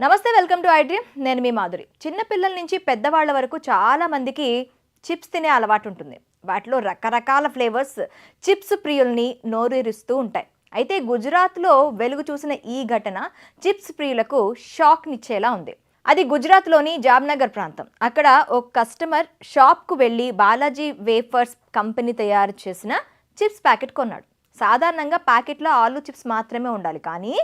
నమస్తే, welcome to iDream. నేను మీ మాధురి. చిన్న పిల్లల నుంచి పెద్దవాళ్ల వరకు చాలా మందికి చిప్స్ తినే అలవాటు ఉంటుంది. వాటిలో రకరకాల ఫ్లేవర్స్ చిప్స్ ప్రియుల్ని నోరూరిస్తూ ఉంటాయి. అయితే గుజరాత్లో వెలుగు చూసిన ఈ ఘటన చిప్స్ ప్రియులకు షాక్నిచ్చేలా ఉంది. అది గుజరాత్లోని జామ్నగర్ ప్రాంతం. అక్కడ ఒక కస్టమర్ షాప్కు వెళ్ళి బాలాజీ వేఫర్స్ కంపెనీ తయారు చేసిన చిప్స్ ప్యాకెట్ కొన్నాడు. సాధారణంగా ప్యాకెట్లో ఆలూ చిప్స్ మాత్రమే ఉండాలి, కానీ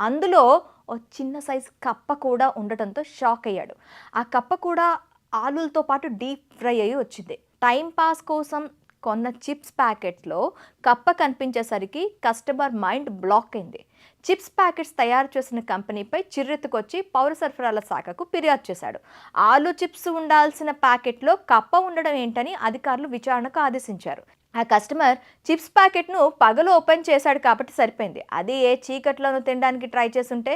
అందులో ఓ చిన్న సైజు కప్ప కూడా ఉండటంతో షాక్ అయ్యాడు. ఆ కప్ప కూడా ఆలులతో పాటు డీప్ ఫ్రై అయ్యి వచ్చింది. టైం పాస్ కోసం కొన్న చిప్స్ ప్యాకెట్లో కప్ప కనిపించేసరికి కస్టమర్ మైండ్ బ్లాక్ అయింది. చిప్స్ ప్యాకెట్స్ తయారు చేసిన కంపెనీపై చిర్రెత్తుకొచ్చి పౌర సరఫరాల శాఖకు ఫిర్యాదు చేశాడు. ఆలు చిప్స్ ఉండాల్సిన ప్యాకెట్లో కప్ప ఉండడం ఏంటని అధికారులు విచారణకు ఆదేశించారు. ఆ కస్టమర్ చిప్స్ ప్యాకెట్ను పగలు ఓపెన్ చేశాడు కాబట్టి సరిపోయింది. అది ఏ చీకట్లోనూ తినడానికి ట్రై చేస్తుంటే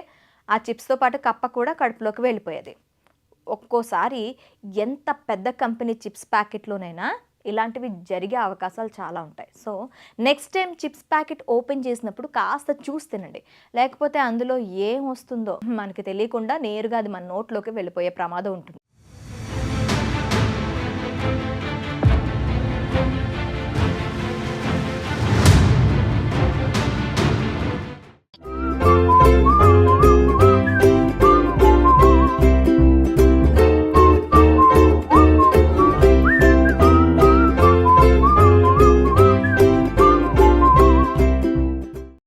ఆ చిప్స్తో పాటు కప్ప కూడా కడుపులోకి వెళ్ళిపోయేది. ఒక్కోసారి ఎంత పెద్ద కంపెనీ చిప్స్ ప్యాకెట్లోనైనా ఇలాంటివి జరిగే అవకాశాలు చాలా ఉంటాయి. So next time chips packet open చేసినప్పుడు కాస్త చూసి తినండి. లేకపోతే అందులో ఏం వస్తుందో మనకి తెలియకుండా నేరుగా అది మన నోట్లోకి వెళ్ళిపోయే ప్రమాదం ఉంటుంది.